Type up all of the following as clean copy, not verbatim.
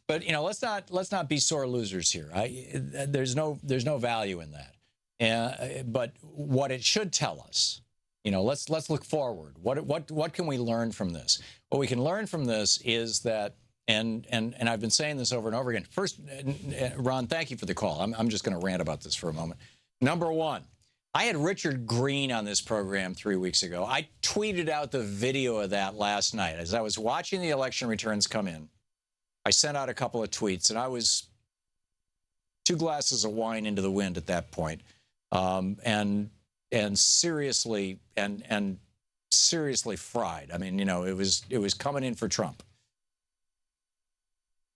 But let's not be sore losers here. There's no value in that. But what it should tell us, let's look forward. What can we learn from this? What we can learn from this is that, and I've been saying this over and over again. First, Ron, thank you for the call. I'm just going to rant about this for a moment. Number one, I had Richard Greene on this program 3 weeks ago. I tweeted out the video of that last night as I was watching the election returns come in. I sent out a couple of tweets, and I was 2 glasses of wine into the wind at that point, and seriously fried. I mean, it was coming in for Trump.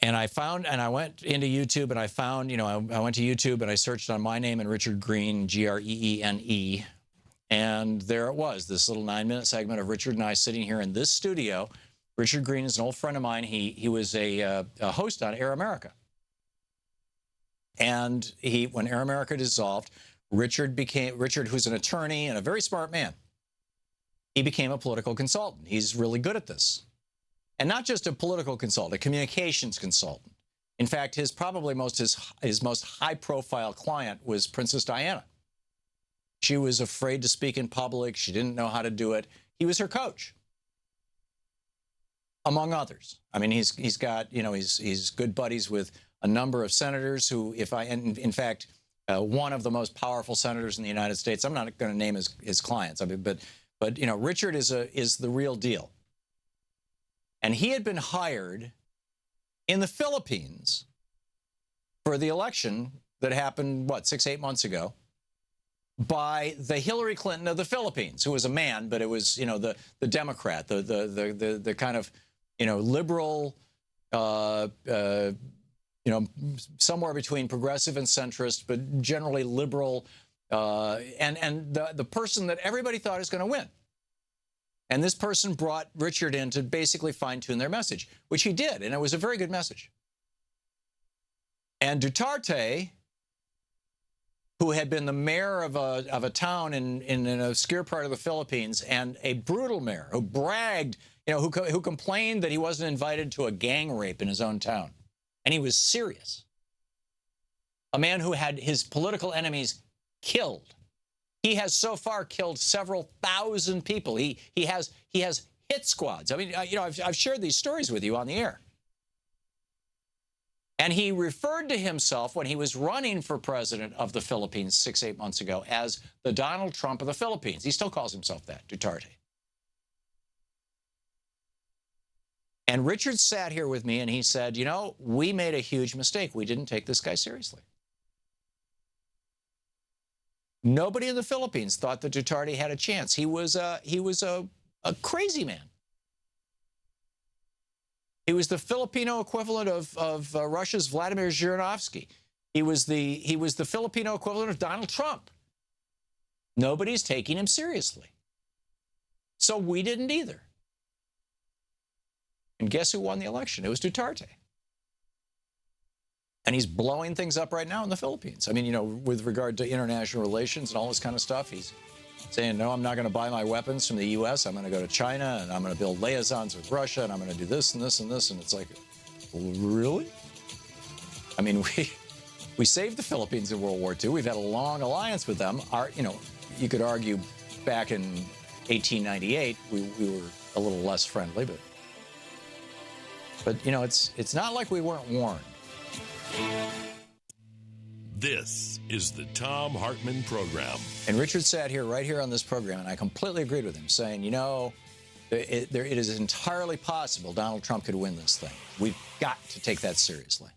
And I went into YouTube and I found, I went to YouTube and I searched on my name and Richard Greene, Greene, and there it was, this little 9-minute segment of Richard and I sitting here in this studio. Richard Greene is an old friend of mine. He was a host on Air America. And when Air America dissolved, Richard, who's an attorney and a very smart man, he became a political consultant. He's really good at this. And not just a political consultant, a communications consultant. In fact, his most high-profile client was Princess Diana. She was afraid to speak in public. She didn't know how to do it. He was her coach, among others. I mean, he's got, he's good buddies with a number of senators who, in fact, one of the most powerful senators in the United States. I'm not going to name his clients. I mean, but Richard is the real deal. And he had been hired in the Philippines for the election that happened, 6-8 months ago, by the Hillary Clinton of the Philippines, who was a man, but it was, the Democrat, the kind of, liberal, somewhere between progressive and centrist, but generally liberal, and the person that everybody thought is going to win. And this person brought Richard in to basically fine-tune their message, which he did, and it was a very good message. And Duterte, who had been the mayor of a town in an obscure part of the Philippines, and a brutal mayor who bragged, who complained that he wasn't invited to a gang rape in his own town. And he was serious. A man who had his political enemies killed. He has so far killed several thousand people. He has hit squads. I mean, I've shared these stories with you on the air. And he referred to himself when he was running for president of the Philippines 6-8 months ago as the Donald Trump of the Philippines. He still calls himself that, Duterte. And Richard sat here with me and he said, we made a huge mistake. We didn't take this guy seriously. Nobody in the Philippines thought that Duterte had a chance. He was a crazy man. He was the Filipino equivalent of Russia's Vladimir Zhirinovsky. He was the Filipino equivalent of Donald Trump. Nobody's taking him seriously. So we didn't either. And guess who won the election? It was Duterte. And he's blowing things up right now in the Philippines. I mean, with regard to international relations and all this kind of stuff, he's saying, no, I'm not going to buy my weapons from the U.S. I'm going to go to China, and I'm going to build liaisons with Russia, and I'm going to do this and this and this. And it's like, really? I mean, we saved the Philippines in World War II. We've had a long alliance with them. You could argue back in 1898, we were a little less friendly, but it's not like we weren't warned. This is the Thom Hartmann Program. And Richard sat here, right here on this program, and I completely agreed with him, saying, it is entirely possible Donald Trump could win this thing. We've got to take that seriously.